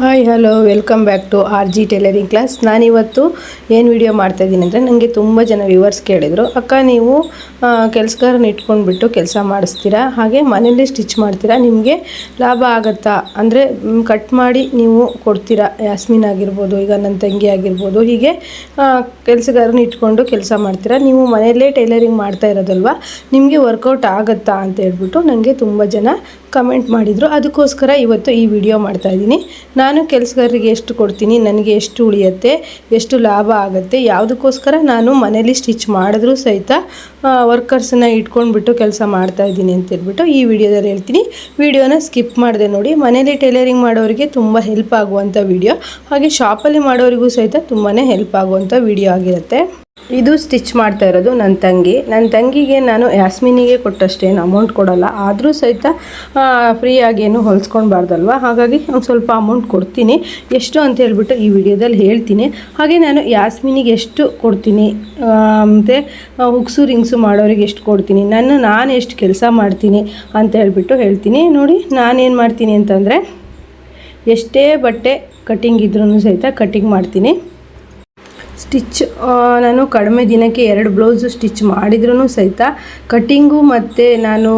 Hi hello welcome back to R G tailoring class. ನಾನಿವತ್ತು ಏನು video ಮಾಡ್ತಾಯಿದ್ದೀನಿ ಅಂದರೆ, ನನಗೆ ತುಂಬ ಜನ ವ್ಯೂವರ್ಸ್ ಕೇಳಿದರು, ಅಕ್ಕ ನೀವು ಕೆಲಸಗಾರನ ಇಟ್ಕೊಂಡ್ಬಿಟ್ಟು ಕೆಲಸ ಮಾಡಿಸ್ತೀರಾ, ಹಾಗೆ ಮನೇಲಿ ಸ್ಟಿಚ್ ಮಾಡ್ತೀರಾ, ನಿಮಗೆ ಲಾಭ ಆಗುತ್ತಾ ಅಂದರೆ ಕಟ್ ಮಾಡಿ ನೀವು ಕೊಡ್ತೀರಾ, ಯಾಸ್ಮಿನ್ ಆಗಿರ್ಬೋದು, ಈಗ ನನ್ನ ತಂಗಿ ಆಗಿರ್ಬೋದು, ಹೀಗೆ ಕೆಲಸಗಾರನ ಇಟ್ಕೊಂಡು ಕೆಲಸ ಮಾಡ್ತೀರಾ, ನೀವು ಮನೆಯಲ್ಲೇ ಟೈಲರಿಂಗ್ ಮಾಡ್ತಾ ಇರೋದಲ್ವ, ನಿಮಗೆ ವರ್ಕೌಟ್ ಆಗುತ್ತಾ ಅಂತ ಹೇಳ್ಬಿಟ್ಟು ನನಗೆ ತುಂಬ ಜನ ಕಮೆಂಟ್ ಮಾಡಿದರು. ಅದಕ್ಕೋಸ್ಕರ ಇವತ್ತು ಈ ವಿಡಿಯೋ ಮಾಡ್ತಾಯಿದ್ದೀನಿ. ನಾನು ಕೆಲಸಗಾರರಿಗೆ ಎಷ್ಟು ಕೊಡ್ತೀನಿ, ನನಗೆ ಎಷ್ಟು ಉಳಿಯುತ್ತೆ, ಎಷ್ಟು ಲಾಭ ಆಗುತ್ತೆ, ಯಾವುದಕ್ಕೋಸ್ಕರ ನಾನು ಮನೇಲಿ ಸ್ಟಿಚ್ ಮಾಡಿದ್ರೂ ಸಹಿತ ವರ್ಕರ್ಸನ್ನ ಇಟ್ಕೊಂಡ್ಬಿಟ್ಟು ಕೆಲಸ ಮಾಡ್ತಾಯಿದ್ದೀನಿ ಅಂತೇಳ್ಬಿಟ್ಟು ಈ ವಿಡಿಯೋದಲ್ಲಿ ಹೇಳ್ತೀನಿ. ವಿಡಿಯೋನ ಸ್ಕಿಪ್ ಮಾಡಿದೆ ನೋಡಿ. ಮನೇಲಿ ಟೈಲರಿಂಗ್ ಮಾಡೋರಿಗೆ ತುಂಬ ಹೆಲ್ಪ್ ಆಗುವಂಥ ವಿಡಿಯೋ, ಹಾಗೆ ಶಾಪಲ್ಲಿ ಮಾಡೋರಿಗೂ ಸಹಿತ ತುಂಬಾ ಹೆಲ್ಪ್ ಆಗುವಂಥ ವಿಡಿಯೋ ಆಗಿರುತ್ತೆ. ಇದು ಸ್ಟಿಚ್ ಮಾಡ್ತಾ ಇರೋದು ನನ್ನ ತಂಗಿಗೆ ನಾನು ಯಾಸ್ಮಿನಿಗೆ ಕೊಟ್ಟಷ್ಟೇನು ಅಮೌಂಟ್ ಕೊಡಲ್ಲ, ಆದರೂ ಸಹಿತ ಫ್ರೀಯಾಗಿ ಏನು ಹೊಲಿಸ್ಕೊಳ್ಬಾರ್ದಲ್ವ, ಹಾಗಾಗಿ ಒಂದು ಸ್ವಲ್ಪ ಅಮೌಂಟ್ ಕೊಡ್ತೀನಿ. ಎಷ್ಟು ಅಂತ ಹೇಳ್ಬಿಟ್ಟು ಈ ವಿಡಿಯೋದಲ್ಲಿ ಹೇಳ್ತೀನಿ. ಹಾಗೆ ನಾನು ಯಾಸ್ಮಿನಿಗೆ ಎಷ್ಟು ಕೊಡ್ತೀನಿ ಮತ್ತು ಹುಕ್ಸು ರಿಂಗ್ಸು ಮಾಡೋರಿಗೆ ಎಷ್ಟು ಕೊಡ್ತೀನಿ, ನಾನು ಎಷ್ಟು ಕೆಲಸ ಮಾಡ್ತೀನಿ ಅಂತ ಹೇಳ್ಬಿಟ್ಟು ಹೇಳ್ತೀನಿ. ನೋಡಿ, ನಾನೇನು ಮಾಡ್ತೀನಿ ಅಂತಂದರೆ, ಎಷ್ಟೇ ಬಟ್ಟೆ ಕಟ್ಟಿಂಗ್ ಇದ್ರೂ ಸಹಿತ ಕಟ್ಟಿಂಗ್ ಮಾಡ್ತೀನಿ. ಸ್ಟಿಚ್ ನಾನು ಕಡಿಮೆ ದಿನಕ್ಕೆ 2 ಬ್ಲೌಸು ಸ್ಟಿಚ್ ಮಾಡಿದ್ರೂ ಸಹಿತ ಕಟ್ಟಿಂಗು ಮತ್ತು ನಾನು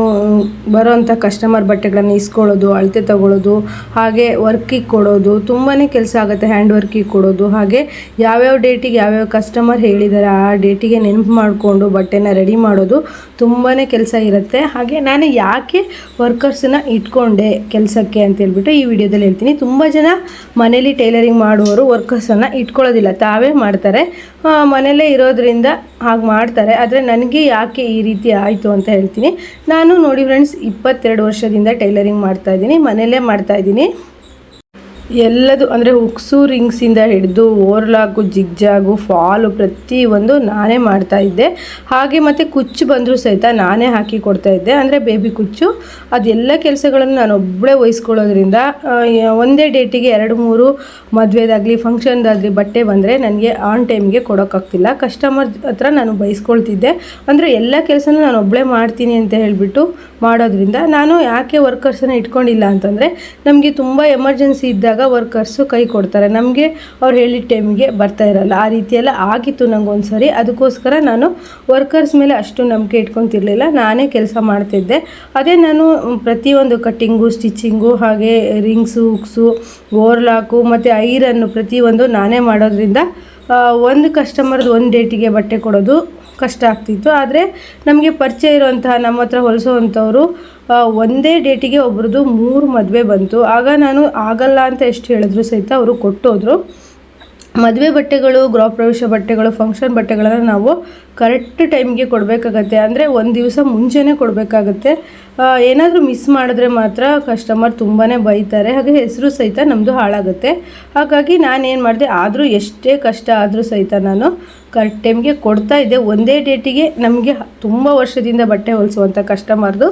ಬರೋವಂಥ ಕಸ್ಟಮರ್ ಬಟ್ಟೆಗಳನ್ನು ಇಸ್ಕೊಳ್ಳೋದು, ಅಳತೆ ತಗೊಳ್ಳೋದು, ಹಾಗೆ ವರ್ಕಿಗೆ ಕೊಡೋದು ತುಂಬಾ ಕೆಲಸ ಆಗುತ್ತೆ. ಹ್ಯಾಂಡ್ ವರ್ಕಿಗೆ ಕೊಡೋದು, ಹಾಗೆ ಯಾವ್ಯಾವ ಡೇಟಿಗೆ ಯಾವ್ಯಾವ ಕಸ್ಟಮರ್ ಹೇಳಿದ್ದಾರೆ ಆ ಡೇಟಿಗೆ ನೆನಪು ಮಾಡಿಕೊಂಡು ಬಟ್ಟೆನ ರೆಡಿ ಮಾಡೋದು ತುಂಬಾ ಕೆಲಸ ಇರುತ್ತೆ. ಹಾಗೆ ನಾನು ಯಾಕೆ ವರ್ಕರ್ಸನ್ನ ಇಟ್ಕೊಂಡೆ ಕೆಲಸಕ್ಕೆ ಅಂತೇಳ್ಬಿಟ್ಟು ಈ ವಿಡಿಯೋದಲ್ಲಿ ಹೇಳ್ತೀನಿ. ತುಂಬ ಜನ ಮನೇಲಿ ಟೈಲರಿಂಗ್ ಮಾಡುವವರು ವರ್ಕರ್ಸನ್ನು ಇಟ್ಕೊಳ್ಳೋದಿಲ್ಲ, ತಾವೇ ಮಾಡ್ತಾರೆ, ಮನೆಯಲ್ಲೇ ಇರೋದ್ರಿಂದ ಹಾಗೆ ಮಾಡ್ತಾರೆ. ಆದರೆ ನನಗೆ ಯಾಕೆ ಈ ರೀತಿ ಆಯಿತು ಅಂತ ಹೇಳ್ತೀನಿ. ನಾನು ನೋಡಿ ಫ್ರೆಂಡ್ಸ್, 22 ವರ್ಷದಿಂದ ಟೈಲರಿಂಗ್ ಮಾಡ್ತಾಯಿದ್ದೀನಿ, ಮನೆಯಲ್ಲೇ ಮಾಡ್ತಾಯಿದ್ದೀನಿ. ಎಲ್ಲದು ಅಂದರೆ ಹುಕ್ಸು ರಿಂಗ್ಸಿಂದ ಹಿಡಿದು ಓರ್ಲಾಕು, ಜಿಗ್ಜಾಗು, ಫಾಲು ಪ್ರತಿಯೊಂದು ನಾನೇ ಮಾಡ್ತಾಯಿದ್ದೆ. ಹಾಗೆ ಮತ್ತು ಕುಚ್ಚು ಬಂದರೂ ಸಹಿತ ನಾನೇ ಹಾಕಿ ಕೊಡ್ತಾಯಿದ್ದೆ, ಅಂದರೆ ಬೇಬಿ ಕುಚ್ಚು. ಅದೆಲ್ಲ ಕೆಲಸಗಳನ್ನು ನಾನು ಒಬ್ಬಳೇ ವಹಿಸ್ಕೊಳ್ಳೋದ್ರಿಂದ ಒಂದೇ ಡೇಟಿಗೆ 2-3 ಮದುವೆದಾಗಲಿ ಫಂಕ್ಷನ್ದಾಗಲಿ ಬಟ್ಟೆ ಬಂದರೆ ನನಗೆ ಆನ್ ಟೈಮ್ಗೆ ಕೊಡೋಕ್ಕಾಗ್ತಿಲ್ಲ. ಕಸ್ಟಮರ್ ಹತ್ರ ನಾನು ಬೈಸ್ಕೊಳ್ತಿದ್ದೆ. ಅಂದರೆ ಎಲ್ಲ ಕೆಲಸನೂ ನಾನು ಒಬ್ಬಳೇ ಮಾಡ್ತೀನಿ ಅಂತ ಹೇಳಿಬಿಟ್ಟು ಮಾಡೋದ್ರಿಂದ ನಾನು ಯಾಕೆ ವರ್ಕರ್ಸನ್ನು ಇಟ್ಕೊಂಡಿಲ್ಲ ಅಂತಂದರೆ, ನಮಗೆ ತುಂಬ ಎಮರ್ಜೆನ್ಸಿ ಇದ್ದಾಗ ವರ್ಕರ್ಸು ಕೈ ಕೊಡ್ತಾರೆ, ನಮಗೆ ಅವ್ರು ಹೇಳಿದ ಟೈಮಿಗೆ ಬರ್ತಾ ಇರಲ್ಲ. ಆ ರೀತಿಯೆಲ್ಲ ಆಗಿತ್ತು ನನಗೊಂದು ಸರಿ. ಅದಕ್ಕೋಸ್ಕರ ನಾನು ವರ್ಕರ್ಸ್ ಮೇಲೆ ಅಷ್ಟು ನಂಬಿಕೆ ಇಟ್ಕೊತಿರ್ಲಿಲ್ಲ, ನಾನೇ ಕೆಲಸ ಮಾಡ್ತಿದ್ದೆ. ಅದೇ ನಾನು ಪ್ರತಿಯೊಂದು ಕಟ್ಟಿಂಗು, ಸ್ಟಿಚಿಂಗು, ಹಾಗೆ ರಿಂಗ್ಸು, ಹುಕ್ಸು, ಓರ್ಲಾಕು ಮತ್ತು ಐರನ್ನು ಪ್ರತಿಯೊಂದು ನಾನೇ ಮಾಡೋದ್ರಿಂದ ಒಂದು ಕಸ್ಟಮರ್ದು ಒಂದು ಡೇಟಿಗೆ ಬಟ್ಟೆ ಕೊಡೋದು ಕಷ್ಟ ಆಗ್ತಿತ್ತು. ಆದರೆ ನಮಗೆ ಪರಿಚಯ ಇರುವಂತಹ ನಮ್ಮ ಹತ್ರ ಹೊಲಿಸೋವಂಥವ್ರು ಒಂದೇ ಡೇಟಿಗೆ ಒಬ್ರದ್ದು 3 ಮದುವೆ ಬಂತು. ಆಗ ನಾನು ಆಗಲ್ಲ ಅಂತ ಎಷ್ಟು ಹೇಳಿದ್ರು ಸಹಿತ ಅವರು ಕೊಟ್ಟೋದ್ರು. ಮದುವೆ ಬಟ್ಟೆಗಳು, ಗೃಹ ಪ್ರವೇಶ ಬಟ್ಟೆಗಳು, ಫಂಕ್ಷನ್ ಬಟ್ಟೆಗಳನ್ನು ನಾವು ಕರೆಕ್ಟ್ ಟೈಮ್ಗೆ ಕೊಡಬೇಕಾಗತ್ತೆ, ಅಂದರೆ ಒಂದು ದಿವಸ ಮುಂಚೆನೇ ಕೊಡಬೇಕಾಗತ್ತೆ. ಏನಾದರೂ ಮಿಸ್ ಮಾಡಿದ್ರೆ ಮಾತ್ರ ಕಸ್ಟಮರ್ ತುಂಬಾ ಬೈತಾರೆ, ಹಾಗೆ ಹೆಸರು ಸಹಿತ ನಮ್ಮದು ಹಾಳಾಗುತ್ತೆ. ಹಾಗಾಗಿ ನಾನೇನು ಮಾಡಿದೆ, ಆದರೂ ಎಷ್ಟೇ ಕಷ್ಟ ಆದರೂ ಸಹಿತ ನಾನು ಕರೆಕ್ಟ್ ಟೈಮ್ಗೆ ಕೊಡ್ತಾಯಿದ್ದೆ. ಒಂದೇ ಡೇಟಿಗೆ ನಮಗೆ ತುಂಬ ವರ್ಷದಿಂದ ಬಟ್ಟೆ ಹೊಲಿಸುವಂಥ ಕಸ್ಟಮರ್ದು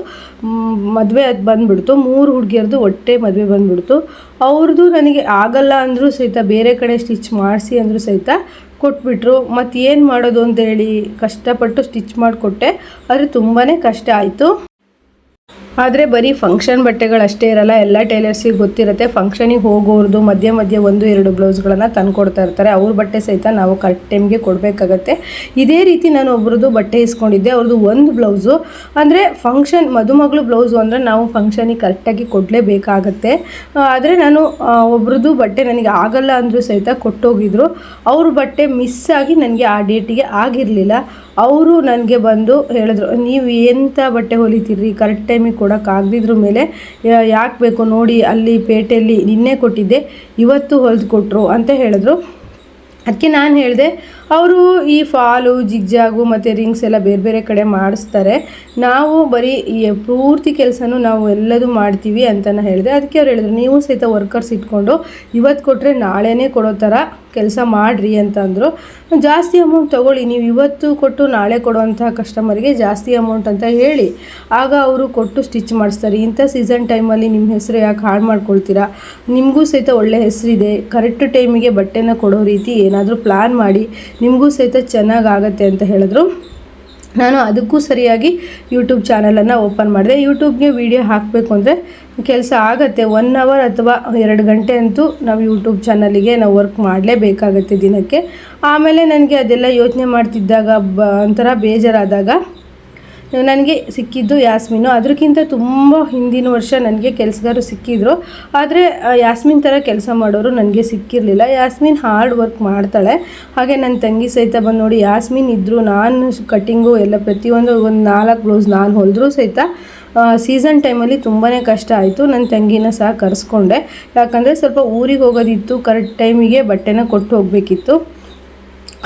ಮದುವೆ ಅದು ಬಂದುಬಿಡ್ತು. 3 ಹುಡುಗಿಯರ್ದು ಒಟ್ಟೆ ಮದುವೆ ಬಂದುಬಿಡ್ತು. ಅವ್ರದ್ದು ನನಗೆ ಆಗಲ್ಲ ಅಂದರೂ ಸಹಿತ ಬೇರೆ ಕಡೆ ಸ್ಟಿಚ್ ಮಾಡಿಸಿ ಅಂದರೂ ಸಹಿತ ಕೊಟ್ಬಿಟ್ರು. ಮತ್ತು ಏನು ಮಾಡೋದು ಅಂತೇಳಿ ಕಷ್ಟಪಟ್ಟು ಸ್ಟಿಚ್ ಮಾಡಿಕೊಟ್ಟೆ, ಆದರೆ ತುಂಬಾ ಕಷ್ಟ ಆಯಿತು. ಆದರೆ ಬರೀ ಫಂಕ್ಷನ್ ಬಟ್ಟೆಗಳಷ್ಟೇ ಇರಲ್ಲ, ಎಲ್ಲ ಟೈಲರ್ಸಿಗೆ ಗೊತ್ತಿರುತ್ತೆ. ಫಂಕ್ಷನಿಗೆ ಹೋಗೋರ್ದು ಮಧ್ಯೆ 1-2 ಬ್ಲೌಸ್ಗಳನ್ನು ತಂದುಕೊಡ್ತಾ ಇರ್ತಾರೆ, ಅವ್ರ ಬಟ್ಟೆ ಸಹಿತ ನಾವು ಕರೆಕ್ಟ್ ಟೈಮ್ಗೆ ಕೊಡಬೇಕಾಗತ್ತೆ. ಇದೇ ರೀತಿ ನಾನು ಒಬ್ರದ್ದು ಬಟ್ಟೆ ಇಸ್ಕೊಂಡಿದ್ದೆ, ಅವ್ರದ್ದು ಒಂದು ಬ್ಲೌಸು ಅಂದರೆ ಫಂಕ್ಷನ್ ಮದುಮಗಳು ಬ್ಲೌಸು ಅಂದರೆ ನಾವು ಫಂಕ್ಷನಿಗೆ ಕರೆಕ್ಟಾಗಿ ಕೊಡಲೇಬೇಕಾಗತ್ತೆ. ಆದರೆ ನಾನು ಒಬ್ರದ್ದು ಬಟ್ಟೆ ನನಗೆ ಆಗಲ್ಲ ಅಂದರೂ ಸಹಿತ ಕೊಟ್ಟೋಗಿದ್ರು. ಅವ್ರ ಬಟ್ಟೆ ಮಿಸ್ ಆಗಿ ನನಗೆ ಆ ಡೇಟಿಗೆ ಆಗಿರಲಿಲ್ಲ. ಅವರು ನನಗೆ ಬಂದು ಹೇಳಿದ್ರು, ನೀವು ಎಂಥ ಬಟ್ಟೆ ಹೊಲಿತೀರಿ, ಕರೆಕ್ಟ್ ಟೈಮಿಗೆ ಕೊಡೋಕ್ಕಾಗದಿದ್ರ ಮೇಲೆ ಯಾಕೆ ಬೇಕು ನೋಡಿ, ಅಲ್ಲಿ ಪೇಟೆಯಲ್ಲಿ ನಿನ್ನೆ ಕೊಟ್ಟಿದ್ದೆ ಇವತ್ತು ಹೊಲಿದು ಕೊಟ್ಟರು ಅಂತ ಹೇಳಿದ್ರು. ಅದಕ್ಕೆ ನಾನು ಹೇಳಿದೆ, ಅವರು ಈ ಫಾಲು, ಜಿಗ್ಜಾಗು ಮತ್ತು ರಿಂಗ್ಸ್ ಎಲ್ಲ ಬೇರೆ ಬೇರೆ ಕಡೆ ಮಾಡಿಸ್ತಾರೆ, ನಾವು ಬರೀ ಪೂರ್ತಿ ಕೆಲಸನೂ ನಾವು ಎಲ್ಲದೂ ಮಾಡ್ತೀವಿ ಅಂತಲೇ ಹೇಳಿದೆ. ಅದಕ್ಕೆ ಅವ್ರು ಹೇಳಿದ್ರು, ನೀವು ಸಹಿತ ವರ್ಕರ್ಸ್ ಇಟ್ಕೊಂಡು ಇವತ್ತು ಕೊಟ್ಟರೆ ನಾಳೆನೇ ಕೊಡೋ ಥರ ಕೆಲಸ ಮಾಡಿರಿ ಅಂತ ಅಂದರು. ಜಾಸ್ತಿ ಅಮೌಂಟ್ ತೊಗೊಳ್ಳಿ, ನೀವು ಇವತ್ತು ಕೊಟ್ಟು ನಾಳೆ ಕೊಡುವಂಥ ಕಸ್ಟಮರ್ಗೆ ಜಾಸ್ತಿ ಅಮೌಂಟ್ ಅಂತ ಹೇಳಿ, ಆಗ ಅವರು ಕೊಟ್ಟು ಸ್ಟಿಚ್ ಮಾಡಿಸ್ತಾರೆ. ಇಂಥ ಸೀಸನ್ ಟೈಮಲ್ಲಿ ನಿಮ್ಮ ಹೆಸರು ಯಾಕೆ ಹಾಳು ಮಾಡ್ಕೊಳ್ತೀರಾ, ನಿಮಗೂ ಸಹಿತ ಒಳ್ಳೆ ಹೆಸರಿದೆ, ಕರೆಕ್ಟ್ ಟೈಮಿಗೆ ಬಟ್ಟೆನ ಕೊಡೋ ರೀತಿ ಏನಾದರೂ ಪ್ಲ್ಯಾನ್ ಮಾಡಿ, ನಿಮಗೂ ಸಹಿತ ಚೆನ್ನಾಗಾಗತ್ತೆ ಅಂತ ಹೇಳಿದ್ರು. ನಾನು ಅದಕ್ಕೂ ಸರಿಯಾಗಿ ಯೂಟ್ಯೂಬ್ ಚಾನಲನ್ನು ಓಪನ್ ಮಾಡಿದೆ. ಯೂಟ್ಯೂಬ್ಗೆ ವೀಡಿಯೋ ಹಾಕಬೇಕು ಅಂದರೆ ಕೆಲಸ ಆಗುತ್ತೆ, 1 ಅವರ್ ಅಥವಾ 2 ಗಂಟೆ ಅಂತೂ ನಾವು ಯೂಟ್ಯೂಬ್ ಚಾನಲಿಗೆ ನಾವು ವರ್ಕ್ ಮಾಡಲೇಬೇಕಾಗತ್ತೆ ದಿನಕ್ಕೆ. ಆಮೇಲೆ ನನಗೆ ಅದೆಲ್ಲ ಯೋಚನೆ ಮಾಡ್ತಿದ್ದಾಗ ಒಂಥರ ಬೇಜಾರಾದಾಗ ನನಗೆ ಸಿಕ್ಕಿದ್ದು ಯಾಸ್ಮಿನು. ಅದಕ್ಕಿಂತ ತುಂಬ ಹಿಂದಿನ ವರ್ಷ ನನಗೆ ಕೆಲಸಗಾರರು ಸಿಕ್ಕಿದ್ರು, ಆದರೆ ಯಾಸ್ಮಿನ್ ಥರ ಕೆಲಸ ಮಾಡೋರು ನನಗೆ ಸಿಕ್ಕಿರಲಿಲ್ಲ. ಯಾಸ್ಮಿನ್ ಹಾರ್ಡ್ ವರ್ಕ್ ಮಾಡ್ತಾಳೆ. ಹಾಗೆ ನನ್ನ ತಂಗಿ ಸಹಿತ ಬಂದು ನೋಡಿ, ಯಾಸ್ಮಿನ್ ಇದ್ದರು ನಾನು ಕಟ್ಟಿಂಗು ಎಲ್ಲ ಪ್ರತಿಯೊಂದು 4 ಬ್ಲೌಸ್ ನಾನು ಹೊಲಿದ್ರೂ ಸಹಿತ ಸೀಸನ್ ಟೈಮಲ್ಲಿ ತುಂಬಾ ಕಷ್ಟ ಆಯಿತು. ನನ್ನ ತಂಗಿನ ಸಹ ಕರೆಸ್ಕೊಂಡೆ, ಯಾಕಂದರೆ ಸ್ವಲ್ಪ ಊರಿಗೆ ಹೋಗೋದಿತ್ತು, ಕರೆಕ್ಟ್ ಟೈಮಿಗೆ ಬಟ್ಟೆನ ಕೊಟ್ಟು ಹೋಗಬೇಕಿತ್ತು.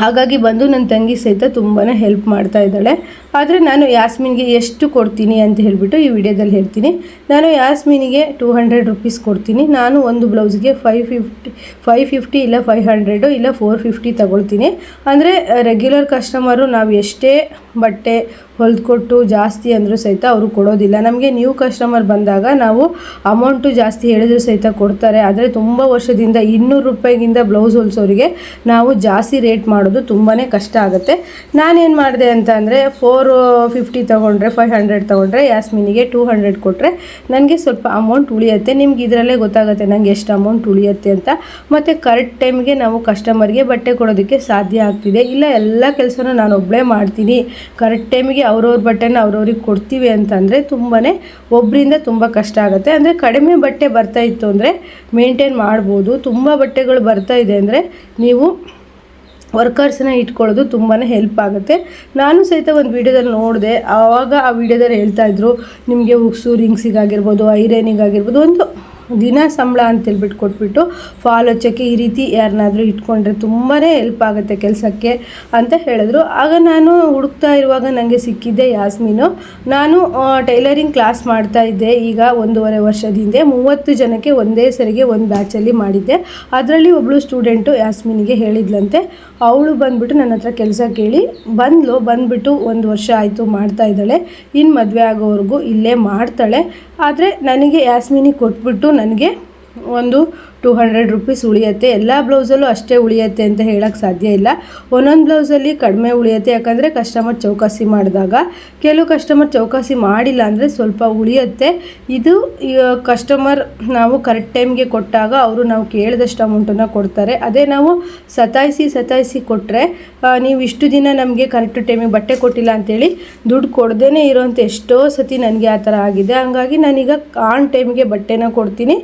ಹಾಗಾಗಿ ಬಂದು ನನ್ನ ತಂಗಿ ಸಹಿತ ತುಂಬಾ ಹೆಲ್ಪ್ ಮಾಡ್ತಾ ಇದ್ದಾಳೆ. ಆದರೆ ನಾನು ಯಾಸ್ಮಿನ್ಗೆ ಎಷ್ಟು ಕೊಡ್ತೀನಿ ಅಂತ ಹೇಳಿಬಿಟ್ಟು ಈ ವಿಡಿಯೋದಲ್ಲಿ ಹೇಳ್ತೀನಿ. ನಾನು ಯಾಸ್ಮಿನಿಗೆ 200 ರುಪೀಸ್ ಕೊಡ್ತೀನಿ. ನಾನು ಒಂದು ಬ್ಲೌಸ್ಗೆ 550 ಇಲ್ಲ 500 ಇಲ್ಲ 450 ತಗೊಳ್ತೀನಿ. ಅಂದರೆ ರೆಗ್ಯುಲರ್ ಕಸ್ಟಮರು ನಾವು ಎಷ್ಟೇ ಬಟ್ಟೆ ಹೊಲಿದ್ಕೊಟ್ಟು ಜಾಸ್ತಿ ಅಂದರೂ ಸಹಿತ ಅವರು ಕೊಡೋದಿಲ್ಲ. ನಮಗೆ ನ್ಯೂ ಕಸ್ಟಮರ್ ಬಂದಾಗ ನಾವು ಅಮೌಂಟು ಜಾಸ್ತಿ ಹೇಳಿದ್ರು ಸಹಿತ ಕೊಡ್ತಾರೆ. ಆದರೆ ತುಂಬ ವರ್ಷದಿಂದ 200 ರೂಪಾಯಿಗಿಂತ ಬ್ಲೌಸ್ ಹೊಲಿಸೋರಿಗೆ ನಾವು ಜಾಸ್ತಿ ರೇಟ್ ಮಾಡೋದು ತುಂಬಾ ಕಷ್ಟ ಆಗುತ್ತೆ. ನಾನೇನು ಮಾಡಿದೆ ಅಂತ ಅಂದರೆ 450 ತೊಗೊಂಡ್ರೆ 500 ತೊಗೊಂಡ್ರೆ ಯಾಸ್ಮಿನಿಗೆ 200 ಕೊಟ್ಟರೆ ನನಗೆ ಸ್ವಲ್ಪ ಅಮೌಂಟ್ ಉಳಿಯುತ್ತೆ. ನಿಮ್ಗೆ ಇದರಲ್ಲೇ ಗೊತ್ತಾಗುತ್ತೆ ನನಗೆ ಎಷ್ಟು ಅಮೌಂಟ್ ಉಳಿಯುತ್ತೆ ಅಂತ. ಮತ್ತು ಕರೆಕ್ಟ್ ಟೈಮ್ಗೆ ನಾವು ಕಸ್ಟಮರ್ಗೆ ಬಟ್ಟೆ ಕೊಡೋದಕ್ಕೆ ಸಾಧ್ಯ ಆಗ್ತಿದೆ. ಇಲ್ಲ ಎಲ್ಲ ಕೆಲಸನೂ ನಾನು ಒಬ್ಬಳೇ ಮಾಡ್ತೀನಿ, ಕರೆಕ್ಟ್ ಟೈಮಿಗೆ ಅವ್ರವ್ರ ಬಟ್ಟೆನ ಅವ್ರವ್ರಿಗೆ ಕೊಡ್ತೀವಿ ಅಂತಂದರೆ ತುಂಬಾ ಒಬ್ಬರಿಂದ ತುಂಬ ಕಷ್ಟ ಆಗುತ್ತೆ. ಅಂದರೆ ಕಡಿಮೆ ಬಟ್ಟೆ ಬರ್ತಾ ಇತ್ತು ಅಂದರೆ ಮೇಂಟೈನ್ ಮಾಡ್ಬೋದು. ತುಂಬ ಬಟ್ಟೆಗಳು ಬರ್ತಾ ಇದೆ ಅಂದರೆ ನೀವು ವರ್ಕರ್ಸನ್ನ ಇಟ್ಕೊಳ್ಳೋದು ತುಂಬಾ ಹೆಲ್ಪ್ ಆಗುತ್ತೆ. ನಾನು ಸಹಿತ ಒಂದು ವೀಡಿಯೋದಲ್ಲಿ ನೋಡಿದೆ, ಆವಾಗ ಆ ವಿಡಿಯೋದಲ್ಲಿ ಹೇಳ್ತಾಯಿದ್ರು ನಿಮಗೆ ಉಕ್ಸು ರಿಂಗ್ಸಿಗಾಗಿರ್ಬೋದು, ಐರನಿಗಾಗಿರ್ಬೋದು ಒಂದು ದಿನ ಸಂಬಳ ಅಂತೇಳ್ಬಿಟ್ಟು ಕೊಟ್ಬಿಟ್ಟು ಫಾಲ್ ಹಚ್ಚೋಕ್ಕೆ ಈ ರೀತಿ ಯಾರನ್ನಾದರೂ ಇಟ್ಕೊಂಡ್ರೆ ತುಂಬಾ ಹೆಲ್ಪ್ ಆಗುತ್ತೆ ಕೆಲಸಕ್ಕೆ ಅಂತ ಹೇಳಿದ್ರು. ಆಗ ನಾನು ಹುಡುಕ್ತಾ ಇರುವಾಗ ನನಗೆ ಸಿಕ್ಕಿದ್ದೆ ಯಾಸ್ಮಿನು. ನಾನು ಟೈಲರಿಂಗ್ ಕ್ಲಾಸ್ ಮಾಡ್ತಾ ಇದ್ದೆ ಈಗ 1.5 ವರ್ಷದಿಂದ. 30 ಜನಕ್ಕೆ ಒಂದೇ ಸರಿಗೆ ಒಂದು ಬ್ಯಾಚಲ್ಲಿ ಮಾಡಿದ್ದೆ. ಅದರಲ್ಲಿ ಒಬ್ಬಳು ಸ್ಟೂಡೆಂಟು ಯಾಸ್ಮಿನಿಗೆ ಹೇಳಿದ್ಲಂತೆ, ಅವಳು ಬಂದುಬಿಟ್ಟು ನನ್ನ ಹತ್ರ ಕೆಲಸ ಕೇಳಿ ಬಂದುಬಿಟ್ಟು 1 ವರ್ಷ ಆಯಿತು ಮಾಡ್ತಾ ಇದ್ದಾಳೆ. ಇನ್ನು ಮದುವೆ ಆಗೋವರೆಗೂ ಇಲ್ಲೇ ಮಾಡ್ತಾಳೆ. ಆದರೆ ನನಗೆ ಯಾಸ್ಮಿನಿಗೆ ಕೊಟ್ಬಿಟ್ಟು ನನಗೆ ಒಂದು 200 ರುಪೀಸ್ ಉಳಿಯುತ್ತೆ. ಎಲ್ಲ ಬ್ಲೌಸಲ್ಲೂ ಅಷ್ಟೇ ಉಳಿಯುತ್ತೆ ಅಂತ ಹೇಳೋಕ್ಕೆ ಸಾಧ್ಯ ಇಲ್ಲ. ಒಂದೊಂದು ಬ್ಲೌಸಲ್ಲಿ ಕಡಿಮೆ ಉಳಿಯುತ್ತೆ, ಯಾಕಂದರೆ ಕಸ್ಟಮರ್ ಚೌಕಾಸಿ ಮಾಡಿದಾಗ. ಕೆಲವು ಕಸ್ಟಮರ್ ಚೌಕಾಸಿ ಮಾಡಿಲ್ಲ ಅಂದರೆ ಸ್ವಲ್ಪ ಉಳಿಯುತ್ತೆ. ಇದು ಕಸ್ಟಮರ್ ನಾವು ಕರೆಕ್ಟ್ ಟೈಮ್ಗೆ ಕೊಟ್ಟಾಗ ಅವರು ನಾವು ಕೇಳಿದಷ್ಟು ಅಮೌಂಟನ್ನು ಕೊಡ್ತಾರೆ. ಅದೇ ನಾವು ಸತಾಯಿಸಿ ಕೊಟ್ಟರೆ ನೀವು ಇಷ್ಟು ದಿನ ನಮಗೆ ಕರೆಕ್ಟ್ ಟೈಮಿಗೆ ಬಟ್ಟೆ ಕೊಟ್ಟಿಲ್ಲ ಅಂಥೇಳಿ ದುಡ್ಡು ಕೊಡದೇ ಇರೋಂಥ ಎಷ್ಟೋ ಸತಿ ನನಗೆ ಆ ಥರ ಆಗಿದೆ. ಹಂಗಾಗಿ ನಾನೀಗ ಆನ್ ಟೈಮಿಗೆ ಬಟ್ಟೆನ ಕೊಡ್ತೀನಿ,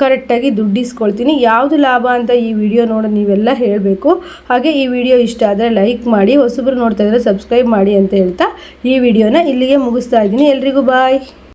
ಕರೆಕ್ಟಾಗಿ ದುಡ್ಡು ಇಸ್ಕೊಳ್ತೀನಿ. ಯಾವುದು ಲಾಭ ಅಂತ ಈ ವಿಡಿಯೋ ನೋಡಿ ನೀವೆಲ್ಲ ಹೇಳಬೇಕು. ಹಾಗೆ ಈ ವಿಡಿಯೋ ಇಷ್ಟ ಆದರೆ ಲೈಕ್ ಮಾಡಿ, ಹೊಸಬ್ರು ನೋಡ್ತಾ ಇದ್ದರೆ ಸಬ್ಸ್ಕ್ರೈಬ್ ಮಾಡಿ ಅಂತ ಹೇಳ್ತಾ ಈ ವಿಡಿಯೋನ ಇಲ್ಲಿಗೆ ಮುಗಿಸ್ತಾ ಇದ್ದೀನಿ. ಎಲ್ರಿಗೂ ಬಾಯ್.